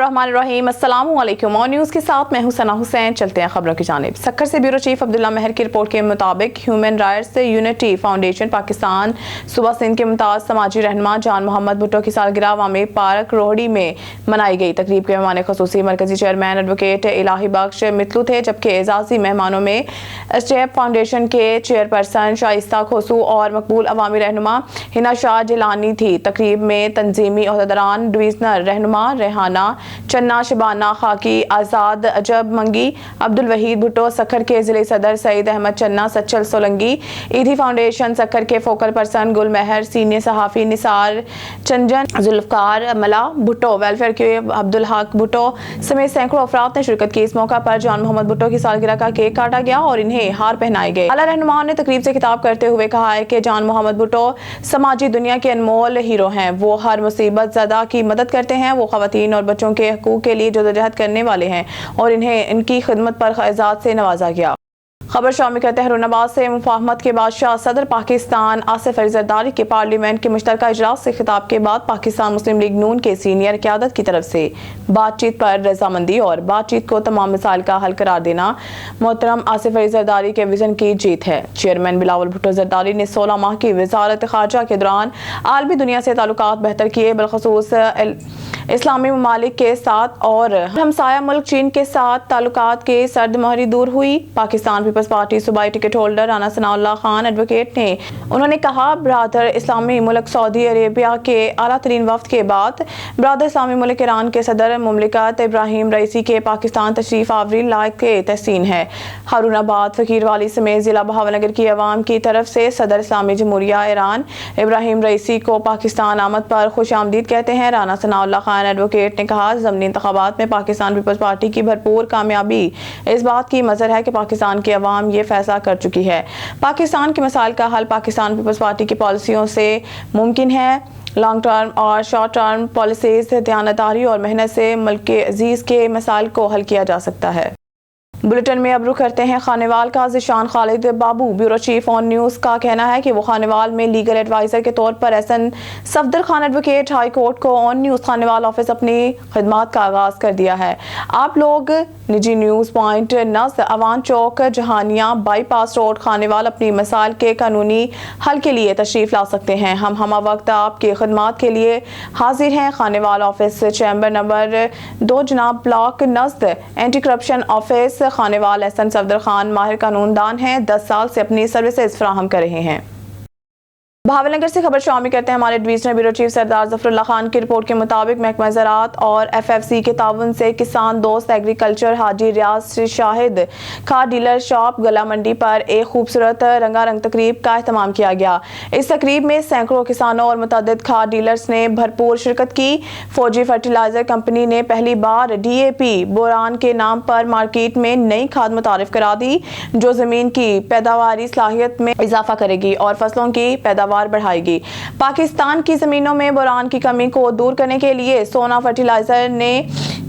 बिस्मिल्लाहिर्रहमानिर्रहीम। अस्सलाम वालेकुम। और न्यूज़ के साथ मैं हूं सना हुसैन। चलते हैं खबरों की जानिब। सक्खर से ब्यूरो चीफ अब्दुल्ला महर की रिपोर्ट के मुताबिक human rights unity foundation Pakistan सूबा सिंध के मुमताज़ समाजी रहनुमा जान मोहम्मद भुट्टो की सालगिरह अवामी पार्क रोहड़ी में मनाई गई। तकरीब के मेहमान ख़ुसूसी मरकजी चेयरमैन एडवोकेट इलाही बख्श मितलू थे, जबकि एजाज़ी मेहमानों में एसटेप फाउंडेशन के चेयरपर्सन शाइस्ता खोसू और मकबूल अवामी रहनुमा हिना शाह जिलानी थी। तकरीब में तंजीमी अहदेदारान डिवीजनल रहनुमा रेहाना चन्ना शबाना खाकी आज़ाद अजब मंगी अब्दुल वहीद भुट्टो सक्खर के ज़िले सदर सईद अहमद चन्ना सच्चल सोलंगी ईदी फाउंडेशन सक्खर के फोकल पर्सन गुल महर सीनियर सहाफ़ी निसार चंजन जुल्फ़कार मला भुट्टो वेलफेयर के अब्दुल हक भुट्टो समेत सैकड़ों अफराद ने शिरकत की। इस मौका पर जान मोहम्मद भुट्टो की सालगिरह का केक काटा गया और इन्हें हार पहनाए गए। आला रहनुमा ने तकरीब से खिताब करते हुए कहा है कि जान मोहम्मद भुट्टो समाजी दुनिया के अनमोल हीरो हैं। वो हर मुसीबत ज़दा की मदद करते हैं। वो ख़वातीन और बच्चों के हकूक़ के लिए जदोजहद करने वाले हैं और इन्हें इनकी खिदमत पर एजाज़ से नवाजा गया। खबर शामिल करते हैं तहरीनाबाद से। मुफाहमत के बादशाह सदर पाकिस्तान आसिफ अली जरदारी के पार्लियामेंट के मुश्तरका इजलास से खिताब के बाद पाकिस्तान मुस्लिम लीग नून के सीनियर क़यादत की तरफ से बातचीत पर रजामंदी और बातचीत को तमाम मसाइल का हल करार देना मोहतरम आसिफ अली जरदारी के विजन की जीत है। चेयरमैन बिलावल भुट्टो जरदारी ने 16 माह की वजारत खारजा के दौरान आलमी दुनिया से ताल्लुकात बेहतर किए, बिलखसूस इस्लामी ममालिक के साथ और हमसाया मुल्क चीन के साथ ताल्लुकात के सर्द मोहरी दूर हुई। पाकिस्तान पीपल्स पार्टी सूबाई ticket holder Rana Sanaullah Khan advocate ने उन्होंने कहा, ब्रादर इस्लामी मुल्क सऊदी अरेबिया के आला तरीन वफ्द के बाद ब्रादर इस्लामी मुल्क ईरान के सदर मुमलिकत इब्राहिम रईसी के पाकिस्तान तशरीफ आवरी लायक तहसीन है। हारूनाबाद फकीर वाली समेत जिला बहावलनगर की अवाम की तरफ से सदर इस्लामी जमहूरिया ईरान इब्राहिम रईसी को पाकिस्तान आमद पर खुश आमदीद कहते हैं। राना सनाउल्लाह खान एडवोकेट ने कहा, ज़मनी इंतखाबात में पाकिस्तान पीपल्स पार्टी की भरपूर कामयाबी इस बात की मज़हर है कि पाकिस्तान की अवाम ये फैसला कर चुकी है। पाकिस्तान के मसाइल का हल पाकिस्तान पीपल्स पार्टी की पॉलिसियों से मुमकिन है। लॉन्ग टर्म और शॉर्ट टर्म पॉलिसीज दयानतदारी और मेहनत से मुल्क के अजीज के मसाइल को हल किया जा सकता है। बुलेटिन में अब रुख करते हैं खानेवाल का। ज़िशान खालिद बाबू ब्यूरो चीफ ऑन न्यूज़ का कहना है कि वो खानेवाल में लीगल एडवाइज़र के तौर पर Ehsan Safdar Khan advocate high court को ऑन न्यूज़ खानेवाल ऑफिस अपनी खिदमत का आगाज़ कर दिया है। आप लोग निजी न्यूज़ पॉइंट नज़ अवान चौक जहानिया बाईपास रोड खानेवाल अपनी मसाइल के कानूनी हल के लिए तशरीफ़ ला सकते हैं। हम वक्त आपकी खिदमत के लिए हाजिर हैं। खानेवाल ऑफिस चैम्बर नंबर 2 जनाब ब्लॉक नज़द anti corruption office Khanewal. Ehsan Safdar Khan माहिर कानूनदान हैं, 10 साल से अपनी सर्विसेज फराहम कर रहे हैं। बहावलनगर से खबर शामिल करते हैं हमारे डिवीजनल ब्यूरो चीफ सरदार जफरुल्लाह खान की रिपोर्ट के मुताबिक महकमा ज़राअत और FFC के ताउन से किसान दोस्त एग्रीकल्चर हाजी रियाज शाहिद खाद डीलर शॉप गला मंडी पर एक खूबसूरत रंगारंग तकरीब का एहतमाम किया गया। इस तकरीब में सैकड़ों किसानों और मुतअद्दिद खाद डीलर्स ने भरपूर शिरकत की। फौजी फर्टिलाइजर कंपनी ने पहली बार DAP बोरान के नाम पर मार्केट में नई खाद मुतारिफ करा दी, जो ज़मीन की पैदावारी सलाहियत में इजाफा करेगी और फसलों की पैदावार बढ़ाएगी। पाकिस्तान की जमीनों में बोरान की कमी को दूर करने के लिए सोना फर्टिलाइजर ने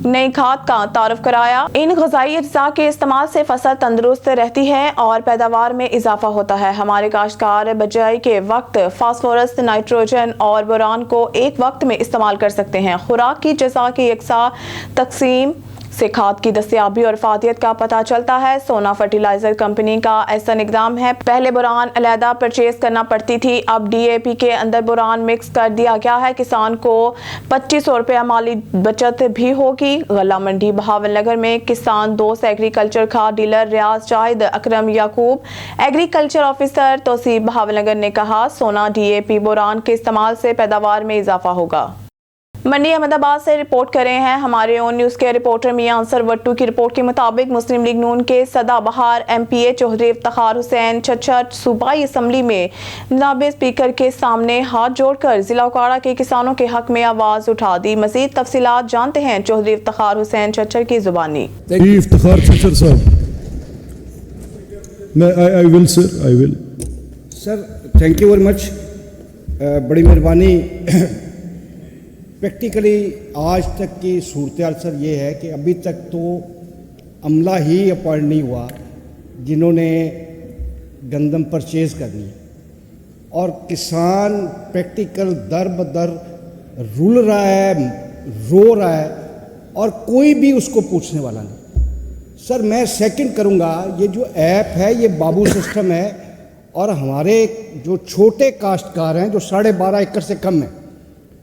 नई खाद का तारुफ कराया। इन ग़िज़ाई अज्जा के इस्तेमाल से फसल तंदुरुस्त रहती है और पैदावार में इजाफा होता है। हमारे काश्तकार बजाई के वक्त फास्फोरस, नाइट्रोजन और बोरान को एक वक्त में इस्तेमाल कर सकते हैं। खुराक की जज़ा की यकसा तकसीम से खाद की दस्तयाबी और फातियत का पता चलता है। सोना फर्टिलाइजर कंपनी का ऐसा इक़दाम है, पहले बोरान अलहदा परचेज करना पड़ती थी, अब DAP के अंदर बोरान मिक्स कर दिया गया है। किसान को 2500 रुपया माली बचत भी होगी। गला मंडी बहावलनगर में किसान दोस्त एग्रीकल्चर खाद डीलर रियाज शाहिद अकरम याकूब एग्रीकल्चर ऑफिसर तोसीब बहावलनगर ने कहा, सोना DAP बोरान के इस्तेमाल से पैदावार में इजाफा होगा। मंडी अहमदाबाद से रिपोर्ट कर रहे हैं हमारे ओन न्यूज़ के रिपोर्टर मियां अंसर वट्टू की रिपोर्ट के मुताबिक मुस्लिम लीग नून के सदाबहार MPA चौधरी इफ्तिखार हुसैन चच्चर सूबाई असम्बली में जनाब स्पीकर के सामने हाथ जोड़कर जिला उकाड़ा के किसानों के हक में आवाज़ उठा दी। मज़ीद तफसीलात जानते हैं चौधरी इफ्तिखार हुसैन चच्चर की जुबानी। इफ्तिखार चच्चर साहब, I will sir, thank you very much, बड़ी मेहरबानी। प्रैक्टिकली आज तक की सूरत हाल सर ये है कि अभी तक तो अमला ही अपॉइंट नहीं हुआ जिन्होंने गंदम परचेज़ करनी है, और किसान प्रैक्टिकल दर बदर रुल रहा है, रो रहा है और कोई भी उसको पूछने वाला नहीं। सर मैं सेकंड करूंगा, ये जो ऐप है ये बाबू सिस्टम है, और हमारे जो छोटे काश्तकार हैं जो 12.5 एकड़ से कम हैं,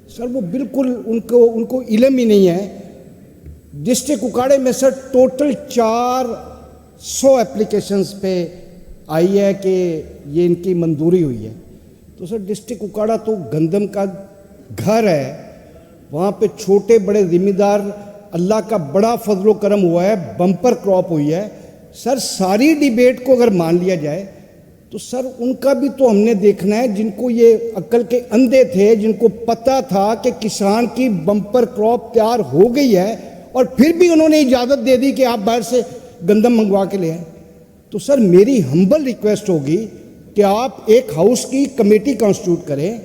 सर वो बिल्कुल उनको इल्म ही नहीं है। डिस्ट्रिक्ट उकाड़े में सर टोटल 400 एप्लीकेशंस पे आई है कि ये इनकी मंजूरी हुई है। तो सर डिस्ट्रिक्ट उकाड़ा तो गंदम का घर है, वहाँ पे छोटे बड़े ज़िम्मेदार, अल्लाह का बड़ा फजलो करम हुआ है, बम्पर क्रॉप हुई है। सर सारी डिबेट को अगर मान लिया जाए तो सर उनका भी तो हमने देखना है, जिनको ये अक्ल के अंधे थे, जिनको पता था कि किसान की बम्पर क्रॉप तैयार हो गई है और फिर भी उन्होंने इजाज़त दे दी कि आप बाहर से गंदम मंगवा के ले आए। तो सर मेरी हम्बल रिक्वेस्ट होगी कि आप एक हाउस की कमेटी कॉन्स्टिट्यूट करें।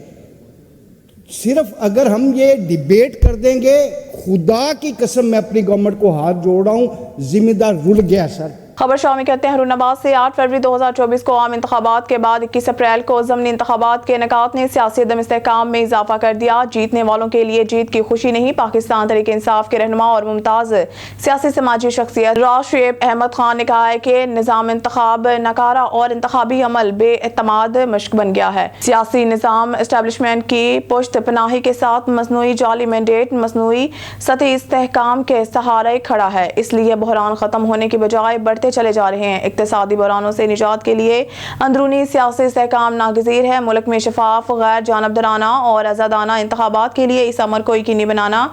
सिर्फ अगर हम ये डिबेट कर देंगे, खुदा की कसम मैं अपनी गवर्नमेंट को हाथ जोड़ रहा हूँ, जिम्मेदार रुल गया सर। खबर शामिल करते हैं हरूनाबाद से। 8 फरवरी 2024 को आम इंतखाबात के बाद 21 अप्रैल को ज़मनी इंतखाबात के इनेकात ने सियासी अदम इस्तेहकाम में इजाफा कर दिया। जीतने वालों के लिए जीत की खुशी नहीं। पाकिस्तान तहरीक इंसाफ के रहनुमा और मुमताज़ सियासी समाजी शख्सियत राशिद अहमद खान ने कहा है कि निज़ाम इंतखाब नकारा और इंतखाबी अमल बेएतमाद मश्क बन गया है। सियासी निज़ाम एस्टेब्लिशमेंट की पुश्त पनाही के साथ मसनूई जाली मैंडेट मसनूई सतही इस्तेहकाम के सहारे खड़ा है, इसलिए बहरान ख़त्म होने की बजाय बढ़ते चले जा रहे हैं। इक्तिसादी बहरानों से निजात के लिए अंदरूनी सियासी इस्तेहकाम नागज़ीर है। मुल्क में शफाफ, गैर जानबदाराना और आज़ादाना इंतखाबात के लिए इस अमर को यकीनी बनाना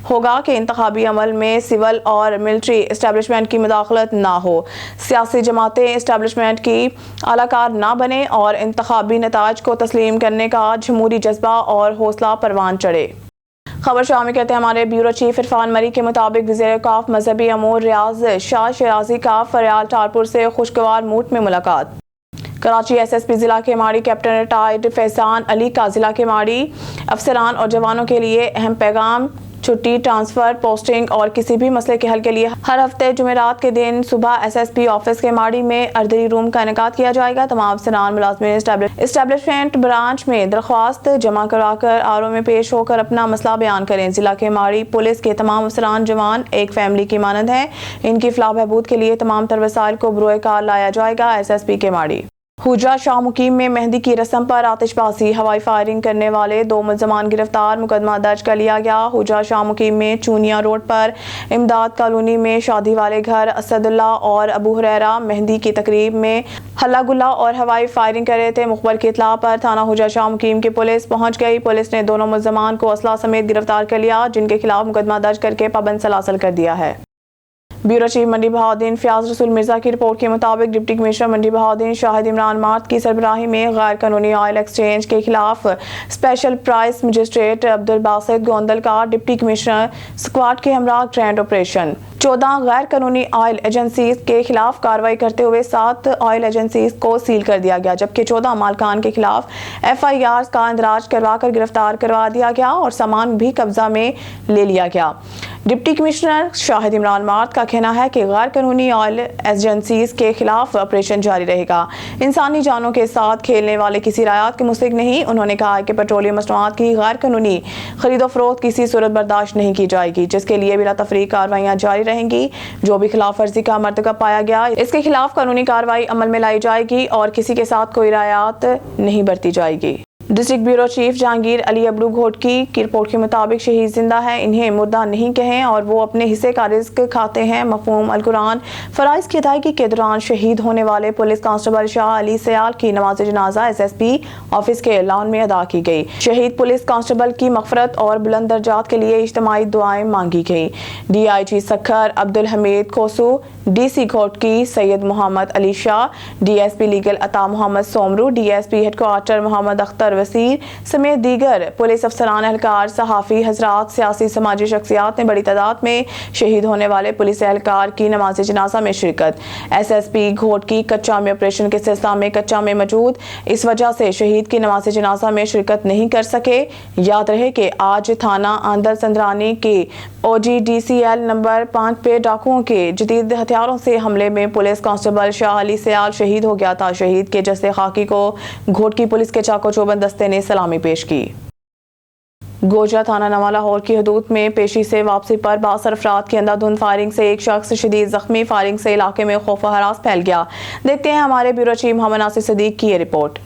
होगा कि इंतखाबी अमल में सिविल और मिलिट्री इस्टेब्लिशमेंट की मुदाखलत ना हो, सियासी जमातें इस्टेब्लिशमेंट की आलाकार ना बने और इंतखाबी नताज को तस्लीम करने का जमहूरी जज्बा और हौसला परवान चढ़े। खबर शामिल करते हैं हमारे ब्यूरो चीफ इरफान मरी के मुताबिक वज़ीर काफ मजहबी अमूर रियाज शाह शराजी का फरियाल टारपुर से खुशगवार मूड में मुलाकात। कराची एसएसपी जिला के माड़ी कैप्टन रिटायर्ड फैजान अली का जिला के माड़ी अफसरान और जवानों के लिए अहम पैगाम। छुट्टी, ट्रांसफर, पोस्टिंग और किसी भी मसले के हल के लिए हर हफ्ते जुमेरात के दिन सुबह एसएसपी ऑफिस के माड़ी में अर्दरी रूम का इनेकाद किया जाएगा। तमाम अफसरान मुलाजमीन एस्टेब्लिशमेंट ब्रांच में दरख्वास्त जमा कराकर आरओ में पेश होकर अपना मसला बयान करें। जिला के माड़ी पुलिस के तमाम अफसरान जवान एक फैमिली की मानद है। इनकी फलाह बहबूद के लिए तमाम तर वसाइल को बरोए कार लाया जाएगा। एसएसपी के माड़ी। हुजा शाह मुकीम में मेहंदी की रस्म पर आतिशबाजी, हवाई फायरिंग करने वाले 2 मुल्ज़मान गिरफ्तार, मुकदमा दर्ज कर लिया गया। हुजा शाह मुकीम में चूनिया रोड पर इमदाद कॉलोनी में शादी वाले घर असदुल्ला और अबू हुरैरा मेहंदी की तकरीब में हल्ला गुल्ला और हवाई फायरिंग कर रहे थे। मुखबर की इतला पर थाना हुजा शाह मुकीम की पुलिस पहुंच गई। पुलिस ने दोनों मुल्ज़मान को असला समेत गिरफ्तार कर लिया, जिनके खिलाफ मुकदमा दर्ज करके पाबंद सलासल कर दिया है। ब्यूरो चीफ मंडी बहाउद्दीन फयाज रसूल मिर्जा की रिपोर्ट के मुताबिक डिप्टी कमिश्नर मंडी बहाउद्दीन शाहिद इमरान मार्ट की सरबराही में गैर कानूनी ऑयल एक्सचेंज के खिलाफ special price magistrate Abdul Basit Gondal का डिप्टी कमिश्नर स्क्वाड के हमरा ग्रैंड ऑपरेशन। 14 गैर कानूनी ऑयल एजेंसीज के खिलाफ कार्रवाई करते हुए 7 ऑयल एजेंसीज को सील कर दिया गया, जबकि 14 मालकान के खिलाफ FIR का इंदराज करवा कर गिरफ्तार करवा दिया गया और सामान भी कब्जा में ले लिया गया। Deputy commissioner Shahid Imran mart का कहना है कि गैर कानूनी ऑयल एजेंसीज के खिलाफ ऑपरेशन जारी रहेगा। इंसानी जानों के साथ खेलने वाले किसी रायत के मुस्तहिक नहीं। उन्होंने कहा कि पेट्रोलियम मसनूआत की गैर कानूनी खरीदो फरोख्त किसी सूरत बर्दाश्त नहीं की जाएगी, जिसके लिए बिला तफरीक कार्रवाइयाँ जारी रहेंगी। जो भी खिलाफ वर्जी का मर्तकब पाया गया, इसके खिलाफ कानूनी कार्रवाई अमल में लाई जाएगी और किसी के साथ कोई रायत नहीं बरती जाएगी। District bureau chief Jahangir Ali Ablu Ghotki की रिपोर्ट के मुताबिक शहीद जिंदा है, इन्हें मुर्दा नहीं कहें और वो अपने हिस्से का रिस्क खाते हैं। मफहूम अल कुरान फराइज की अदायगी के दौरान शहीद होने वाले पुलिस कांस्टेबल शाह अली सयाल की नमाज जनाजा SSP ऑफिस के लॉन में अदा की गई। शहीद पुलिस कांस्टेबल की मगफरत और बुलंद दर्जात के लिए इज्तिमाई दुआएं मांगी गई। DIG Sukkur Abdul Hameed Kosu, DC Ghotki Syed Mohammad Ali Shah, DSP legal Ata Mohammad Soomro, DSP headquarter Mohammad Akhtar Waseer समेत दीगर पुलिस अफसरान, एहलकार, सहाफ़ी हजरात, सियासी समाजी शख्सियात ने बड़ी तादाद में शहीद होने वाले पुलिस एहलकार की नमाज जनाजा में शिरकत। SSP घोटकी कच्चा में ऑपरेशन के सिलसिला में कच्चा में मौजूद, इस वजह से शहीद की नमाज जनाजा में शिरकत नहीं कर सके। याद रहे कि आज थाना आंदर संदरानी की OGDCL नंबर 5 पे डाकुओं के जदीद हथियारों से हमले में पुलिस कांस्टेबल शाह अली सयाल शहीद हो गया था। शहीद के जस्से खाकी को घोटकी पुलिस के चाको चौबंद दस्ते ने सलामी पेश की। गोजरा थाना नवा लाहौर की हदूद में पेशी से वापसी पर बासर अफराद की अंधाधुंध फायरिंग से एक शख्स शदीद जख्मी। फायरिंग से इलाके में खौफ व हरास फैल गया। देखते हैं हमारे ब्यूरो चीफ मोहम्मद नासिर सदीक की ये रिपोर्ट।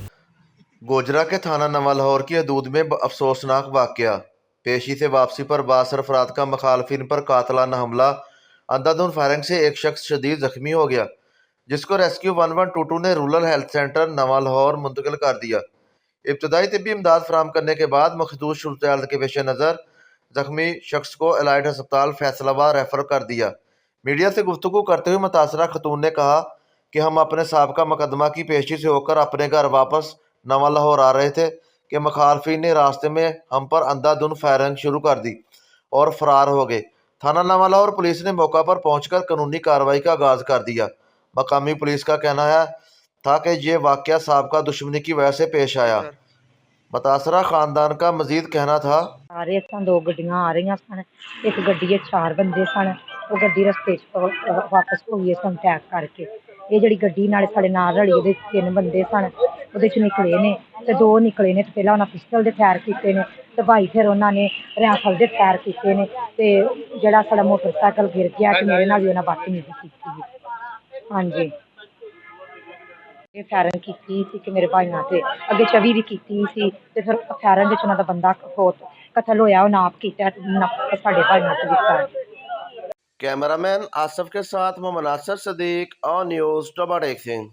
गोजरा के थाना नवा लाहौर की हदूद में अफसोसनाक वाकया। पेशी से वापसी पर बासर अफराद का मुखालफिन पर कातलाना हमला। अंधाधुंध फायरिंग से एक शख्स शदीद जख्मी हो गया, जिसको रेस्क्यू 1122 ने रूरल हेल्थ सेंटर नवा लाहौर मुंतकिल कर दिया। इब्तदाई तिब्बी इमदाद फराहम करने के बाद मखदूस सूरत के पेश नज़र जख्मी शख्स को एलाइड अस्पताल फैसलाबाद रेफर कर दिया। मीडिया से गुफ्तगू करते हुए मुतासरा खतून ने कहा कि हम अपने साबका मुकदमा की पेशी से होकर अपने घर वापस नवा लाहौर आ रहे थे कि मुखालफिन ने रास्ते में हम पर अंधाधुंध फायरिंग शुरू कर दी और फरार हो गए। थाना नवा लाहौर पुलिस ने मौका पर पहुंचकर कानूनी कार्रवाई का आगाज़ कर दिया। मकामी पुलिस का कहना है था कि ये वाक़या साबका दुश्मनी की वजह से पेश आया। मुतासरा खानदान का मजीद कहना था, सारे दो गड्डियां आ रही सन, एक गड्डी 4 बंदे सन, वो गड्डी रस्ते वापस हो गई सन टैक करके। ये जी गड्डी नाले साढ़े नाल रली वो 3 बंदे सन, वो निकले ने तो 2 निकले ने। तो पहला उन्हें पिस्टल के फायर किए ने, तो भाई फिर उन्होंने राइफल के फायर किए ने। तो जड़ा साड़ा मोटरसाइकिल गिर गया कि मेरे नाल भी उन्हें बदतमीजी की। हाँ जी, ये फायरिंग की कि मेरे भाइयों से अगे 24 भी की सी। ते फिर फायरिंग उन्हों का बंदा कतल होया, नाप किया, साढ़े भाइयों से दिता। कैमरामैन आसफ के साथ मोहम्मद नासिर सदीक ऑन न्यूज़ टोबा सिंह।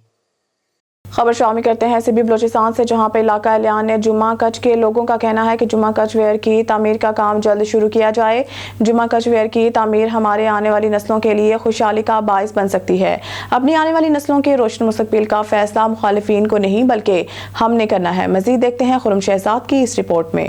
खबर शामिल करते हैं सिबी बलोचिस्तान से, जहां पर इलाका एलियान ने जुम्मा कच के लोगों का कहना है कि जुम्मा कच वेयर की तामीर का काम जल्द शुरू किया जाए। जुम्मा कच वेयर की तामीर हमारे आने वाली नस्लों के लिए खुशहाली का बायस बन सकती है। अपनी आने वाली नस्लों के रोशन मुस्तकबिल का फैसला मुखालिफिन को नहीं बल्कि हमने करना है। मजीद देखते हैं खुरम शहजाद की इस रिपोर्ट में।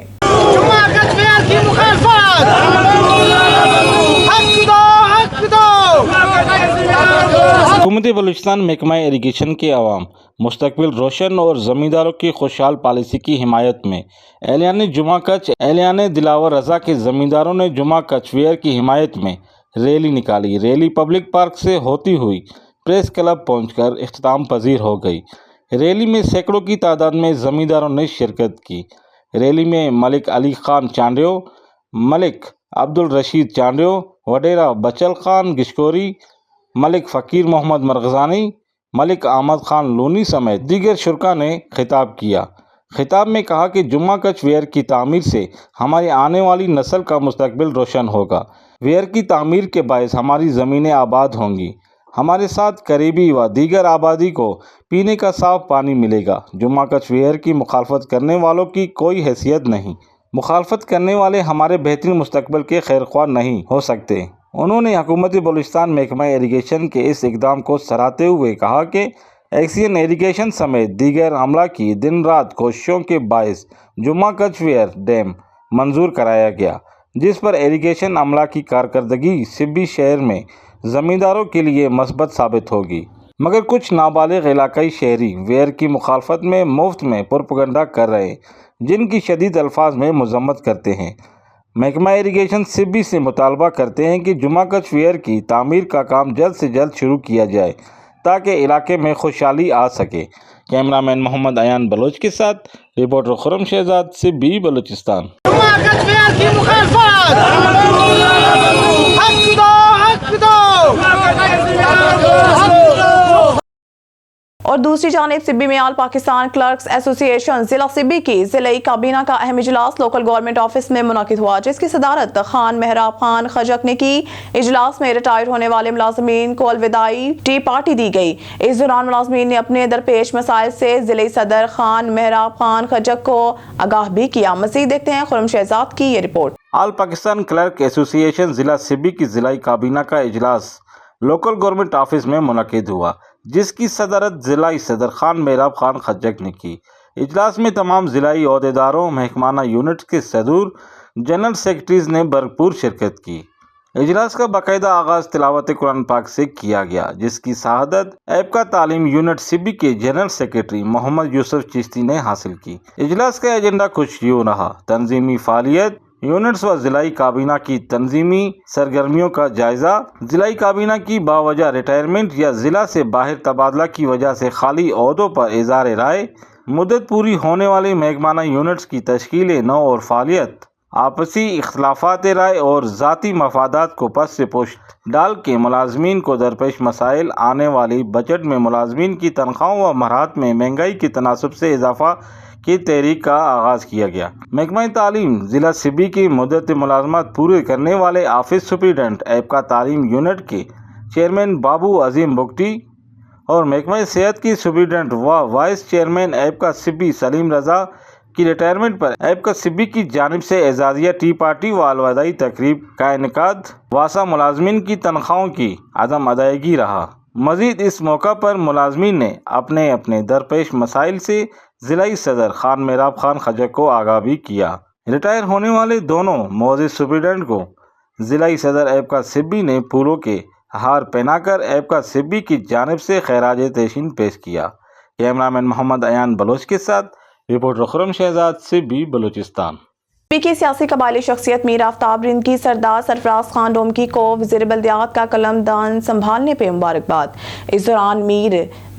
हुकूमत बलूचिस्तान महकमा इरीगेशन के अवाम मुस्तकबिल रोशन और ज़मींदारों की खुशहाल पॉलिसी की हिमायत में एलियान जुमा कच एलियान दिलावर रज़ा के ज़मींदारों ने जुमा कच वेयर की हिमायत में रैली निकाली। रैली पब्लिक पार्क से होती हुई प्रेस क्लब पहुंचकर इख्तिताम पजीर हो गई। रैली में सैकड़ों की तादाद में ज़मींदारों ने शिरकत की। रैली में मलिक अली खान चांडियो, मलिक अब्दुल रशीद चांडियो, वडेरा बचल खान गिशकोरी, मलिक फ़कीर मोहम्मद मरगज़ानी, मलिक अहमद खान लूनी समेत दीगर शुरका ने खिताब किया। खिताब में कहा कि जुम्मा कच वेयर की तामीर से हमारी आने वाली नस्ल का मुस्तकबिल रोशन होगा। वेयर की तामीर के बायस हमारी ज़मीनें आबाद होंगी, हमारे साथ करीबी व दीगर आबादी को पीने का साफ पानी मिलेगा। जुम्मा कच वेयर की मुखालफत करने वालों की कोई हैसियत नहीं। मुखालफत करने वाले हमारे बेहतरीन मुस्तकबिल के खैरख्वाह नहीं हो सकते। उन्होंने हुकूमत बलूचिस्तान महकमा इरीगेशन के इस इकदाम को सराहते हुए कहा कि एक्सियन इरीगेशन समेत दीगर अमला की दिन रात कोशिशों के बायस जुम्मा कच वेयर डैम मंजूर कराया गया, जिस पर इरीगेशन अमला की कारकर्दगी सिब्बी शहर में ज़मींदारों के लिए मस्बत साबित होगी। मगर कुछ नाबालिग इलाकाई शहरी वेयर की मुखालफत में मुफ्त में प्रोपेगेंडा कर रहे हैं, जिनकी शदीद अल्फाज में मजम्मत करते हैं। महकमा इरीगेशन सिब्बी से मुतालबा करते हैं कि जुम्मा कच वेयर की तामीर का काम जल्द से जल्द शुरू किया जाए ताकि इलाके में खुशहाली आ सके। कैमरामैन मोहम्मद अयान बलोच के साथ रिपोर्टर खुरम शहजाद, सिब्बी बलूचिस्तान। और दूसरी जानिब सिब्बी में आल पाकिस्तान क्लर्क्स एसोसिएशन जिला सिब्बी की जिलाई काबीना का अहम इजलास लोकल गवर्नमेंट ऑफिस में मुनाकिद हुआ, जिसकी सदारत खान मेहराब खान खजक ने की। इजलास में रिटायर होने वाले मुलाजमीन को अलविदाई टी पार्टी दी गई। इस दौरान मुलाजमीन ने अपने दरपेश मसाइल से जिले सदर खान मेहराब खान खजक को आगाह भी किया। मजीद देखते हैं खुरम शहजाद की ये रिपोर्ट। आल पाकिस्तान क्लर्क एसोसिएशन जिला सिब्बी की जिलाई काबीना का इजलास लोकल गवर्नमेंट ऑफिस में मुनक़िद हुआ, जिसकी सदरत जिलाई सदर खान मेहराब खान खजक ने की। इजलास में तमाम जिलाई अहदेदारों, महकमाना यूनिट के सदूर, जनरल सेक्रेटरीज ने भरपूर शिरकत की। इजलास का बाकायदा आगाज़ तिलावत कुरान पाक से किया गया, जिसकी शहादत ऐबका तालीम यूनिट सिब्बी के जनरल सेक्रेटरी मोहम्मद यूसुफ चिश्ती ने हासिल की। इजलास का एजेंडा कुछ यूँ रहा: तंजीमी फालियत, यूनिट्स व जिलाई काबीना की तंजीमी सरगर्मियों का जायजा, जिलाई काबीना की बावजह रिटायरमेंट या जिला से बाहर तबादला की वजह से खाली ओहदों पर इज़हार राय, मुद्दत पूरी होने वाली महकमाना यूनिट्स की तश्कील नौ और फालियत, آپسی اختلافات رائے اور ذاتی مفادات کو پس سے پوش ڈال کے ملازمین کو درپیش مسائل آنے والی بجٹ میں ملازمین کی تنخواہوں و مہارت میں مہنگائی کے تناسب سے اضافہ کی تحریک کا آغاز کیا گیا۔ محکمہ تعلیم ضلع سبی کی مدت ملازمت پورے کرنے والے آفس سپرنٹنڈنٹ ایبکا تعلیم یونٹ کے چیئرمین بابو عظیم بگٹی اور محکمہ صحت کی سپرنٹنڈنٹ و وائس چیئرمین ایبکا سبی سلیم رضا کی ریٹائرمنٹ پر ایبکا سبی کی جانب سے اعزازیہ ٹی پارٹی و الوداعی تقریب کا انعقاد واسطہ ملازمین کی تنخواہوں کی عدم ادائیگی رہا۔ مزید اس موقع پر ملازمین نے اپنے اپنے درپیش مسائل سے ضلعی صدر خان میراب خان خجر کو آگاہ بھی کیا۔ ریٹائر ہونے والے دونوں معزز سپرنٹنڈنٹ کو ضلعی صدر ایبکا سبی نے پھولوں کے ہار پہنا کر ایبکا سبی کی جانب سے خراج تحسین پیش کیا۔ کیمرامین محمد ایان بلوچ کے ساتھ رپورٹر خرم شہزاد سبی بلوچستان۔ پی کی سیاسی قبائلی شخصیت میر آفتاب رند کی سردار سرفراز خان ڈومکی کو وزیر بلدیات کا قلم دان سنبھالنے پہ مبارکباد۔ اس دوران میر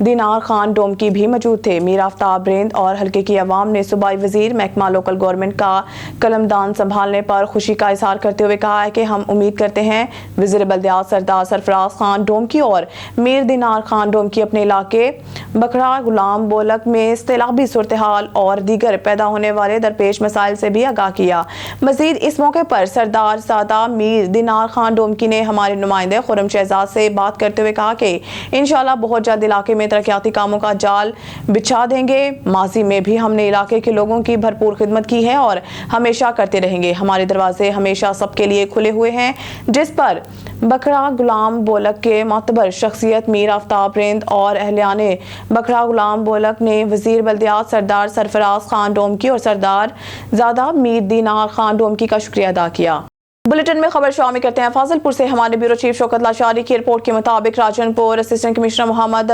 دینار خان ڈومکی بھی موجود تھے۔ میر آفتاب رند اور حلقے کی عوام نے صوبائی وزیر محکمہ لوکل گورنمنٹ کا قلم دان سنبھالنے پر خوشی کا اظہار کرتے ہوئے کہا ہے کہ ہم امید کرتے ہیں وزیر بلدیات سردار سرفراز خان ڈومکی اور میر دینار خان ڈومکی اپنے علاقے بکھڑا غلام بولک میں سیلابی صورتحال اور دیگر پیدا ہونے والے درپیش مسائل سے بھی آگاہ کیا۔ مزید اس موقع پر سردار زادہ میر دینار خان ڈومکی نے ہمارے نمائندے خرم شہزاد سے بات کرتے ہوئے کہا کہ انشاءاللہ بہت جلد علاقے میں ترقیاتی کاموں کا جال بچھا دیں گے۔ ماضی میں بھی ہم نے علاقے کے لوگوں کی بھرپور خدمت کی ہے اور ہمیشہ کرتے رہیں گے۔ ہمارے دروازے ہمیشہ سب کے لیے کھلے ہوئے ہیں، جس پر بکھڑا غلام بولک کے معتبر شخصیت میر آفتاب رند اور اہلیان بکھڑا غلام بولک نے وزیر بلدیات سردار سرفراز خان ڈومکی اور سردار زادہ میر دینار خان ڈومکی کا شکریہ ادا کیا۔ بلٹن میں خبر شامل کرتے ہیں فاضل پور سے۔ ہمارے بیورو چیف شوکت لاشاری کی رپورٹ کے مطابق راجن پور اسسٹنٹ کمشنر محمد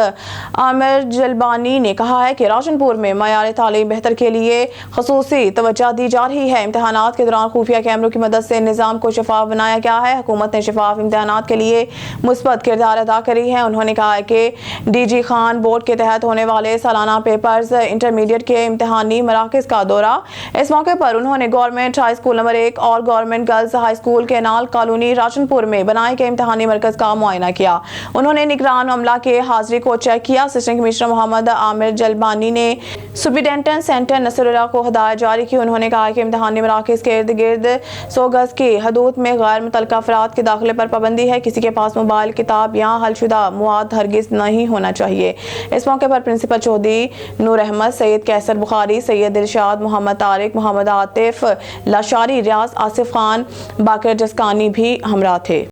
عامر جلبانی نے کہا ہے کہ راجن پور میں معیار تعلیم بہتر کے لیے خصوصی توجہ دی جا رہی ہے۔ امتحانات کے دوران خفیہ کیمروں کی مدد سے نظام کو شفاف بنایا گیا ہے۔ حکومت نے شفاف امتحانات کے لیے مثبت کردار ادا کری ہے۔ انہوں نے کہا ہے کہ ڈی جی خان بورڈ کے تحت ہونے والے سالانہ پیپرز انٹرمیڈیٹ کے امتحانی مراکز کا دورہ۔ اس موقع پر انہوں نے گورنمنٹ ہائی اسکول نمبر 1 اور government girls high school canal colony Rajan پور میں بنائے گئے امتحانی مرکز کا معائنہ کیا۔ انہوں نے نگران عملہ کے حاضری کو چیک کیا۔ اسسٹنٹ کمشنر محمد عامر جلبانی نے سپرنٹنڈنٹ سینٹر نصر اللہ کو ہدایت جاری کی۔ انہوں نے کہا کہ امتحانی مراکز کے ارد گرد 100 گز کی حدود میں غیر متعلقہ افراد کے داخلے پر پابندی ہے۔ کسی کے پاس موبائل، کتاب یا حل شدہ مواد ہرگز نہیں ہونا چاہیے۔ اس موقع پر پرنسپل چودھری نور احمد، سید کیسر بخاری، سید دلشاد، محمد طارق، محمد عاطف لاشاری، ریاض آصف خان، باقر جسکانی بھی ہمراہ تھے۔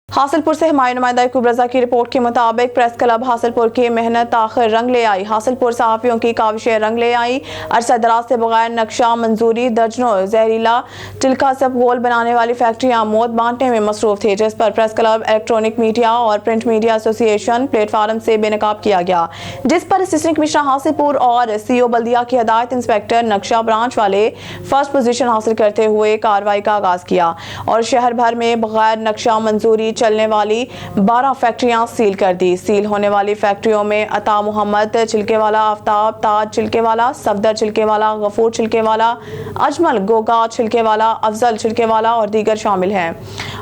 حاصل پور سے ہمارے نمائندہ یعقوب رضا کی رپورٹ کے مطابق پریس کلب حاصل پور کی محنت تاخیر رنگ لے آئی۔ حاصل پور صحافیوں کی کاوشیں رنگ لے آئی۔ عرصہ دراز سے بغیر نقشہ منظوری درجنوں زہریلا ٹلکا سپغول بنانے والی فیکٹریاں موت بانٹنے میں مصروف تھی، جس پر پریس کلب، الیکٹرانک میڈیا اور پرنٹ میڈیا ایسوسی ایشن پلیٹ فارم سے بے نقاب کیا گیا، جس پر اسسٹنٹ کمشنر حاصل پور اور سی او بلدیہ کی ہدایت انسپکٹر نقشہ برانچ والے فرسٹ پوزیشن حاصل کرتے ہوئے کارروائی کا آغاز کیا اور شہر بھر میں بغیر نقشہ منظوری چلنے والی 12 فیکٹریاں سیل کر دی۔ سیل ہونے والی فیکٹریوں میں عطا محمد چلکے والا، آفتاب تاج چلکے والا، صفدر چلکے والا، غفور چلکے والا، اجمل گوگا چلکے والا، افضل چلکے والا اور دیگر شامل ہیں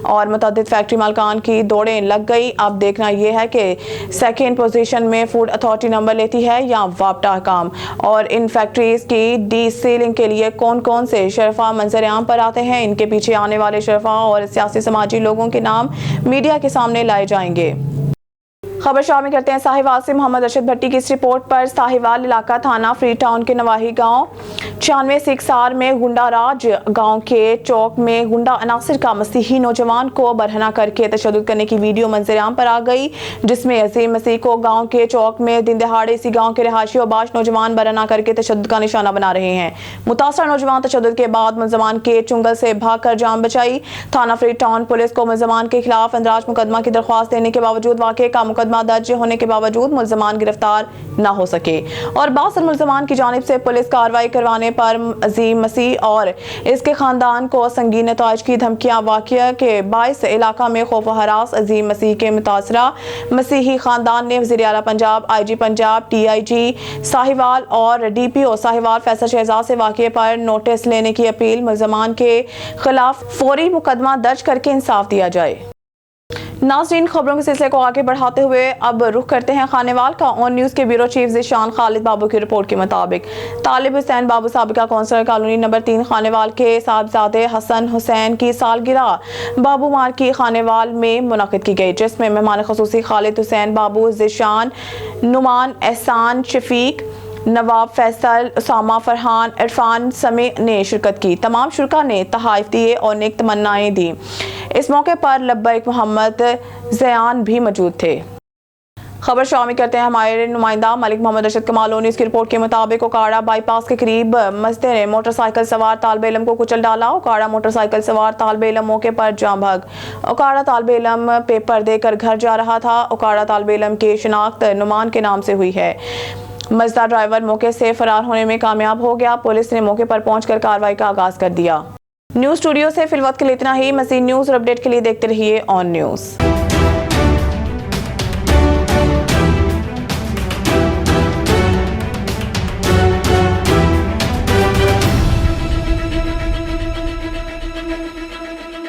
اور متعدد فیکٹری مالکان کی دوڑیں لگ گئی۔ اب دیکھنا یہ ہے کہ سیکنڈ پوزیشن میں فوڈ اتھارٹی نمبر لیتی ہے یا وابٹا حکام، اور ان فیکٹریز کی ڈی سیلنگ کے لیے کون کون سے شرفا منظر عام پر آتے ہیں، ان کے پیچھے آنے والے شرفا اور سیاسی سماجی لوگوں کے نام میڈیا کے سامنے لائے جائیں گے۔ خبر شامل کرتے ہیں ساہیوال سے۔ محمد رشید بھٹی کی اس رپورٹ پر ساہیوال علاقہ تھانہ فری ٹاؤن کے نواحی گاؤں 96 سکسار میں گنڈا راج گاؤں کے چوک میں گنڈا عناصر کا مسیحی نوجوان کو برہنہ کر کے تشدد کرنے کی ویڈیو منظر عام پر آ گئی، جس میں عظیم مسیح کو گاؤں کے چوک میں دن دہاڑے اسی گاؤں کے رہائشی اور باش نوجوان برہنہ کر کے تشدد کا نشانہ بنا رہے ہیں۔ متاثرہ نوجوان تشدد کے بعد ملزمان کے چنگل سے بھاگ کر جان بچائی۔ تھانہ فری ٹاؤن پولیس کو ملزمان کے خلاف اندراج مقدمہ کی درخواست دینے کے باوجود واقعے کا مقدمہ मुकदमा दर्ज होने के बावजूद मुलजमान गिरफ्तार न हो सके और बासर मुलजमान की जानिब से पुलिस कार्रवाई करवाने पर अजीम मसीह और इसके खानदान को संगीन नताइज की धमकियां वाक़या के बाइस इलाका में खौफ व हरास। अजीम मसीह के मुतासरा मसीही खानदान ने वज़ीर आला पंजाब, IG पंजाब, DIG साहिवाल और DPO साहिवाल फैसल शहजाद से वाक़ये पर नोटिस लेने की अपील। मुलजमान के खिलाफ फौरी मुकदमा दर्ज करके इंसाफ दिया जाए। नाज़रीन, खबरों के सिलसिले को आगे बढ़ाते हुए अब रुख करते हैं खानेवाल का। ऑन न्यूज़ के ब्यूरो चीफ ज़ीशान खालिद बाबू की रिपोर्ट के मुताबिक तालिब हुसैन बाबू साबिका कौंसलर कॉलोनी नंबर 3 खानेवाल के साहबजादे हसन हुसैन की सालगिरह बाबू मार्की खानेवाल में मुनक़िद की गई, जिसमें मेहमान ख़ुसूसी खालिद हुसैन बाबू, ज़ीशान, नुमान, एहसान, शफीक, नवाब फैसल, उसामा, फरहान, इरफान समेत ने शिरकत की। तमाम शुरका ने तहाइफ दिए और नेक तमन्नाएं दी। इस मौके पर लब्बैक मोहम्मद ज़यान भी मौजूद थे। खबर शामिल करते हैं हमारे नुमाइंदा मलिक मोहम्मद रशीद कमाल। न्यूज़ की रिपोर्ट के मुताबिक ओकाड़ा बाईपास के करीब मस्ते ने मोटरसाइकिल सवार तालिब इल्म को कुचल डाला। ओकाड़ा मोटरसाइकिल सवार तालिब इल्म मौके पर जाँ भाग। ओकाड़ा तालिब इल्म पेपर देकर घर जा रहा था। ओकाड़ा तालिब इल्म की शिनाख्त नुमान के नाम से हुई है। मजदार ड्राइवर मौके से फरार होने में कामयाब हो गया। पुलिस ने मौके पर पहुंचकर कार्रवाई का आगाज कर दिया। न्यूज़ स्टूडियो से फिलवक्त के लिए इतना ही। मज़ीद न्यूज़ और अपडेट के लिए देखते रहिए ऑन न्यूज़।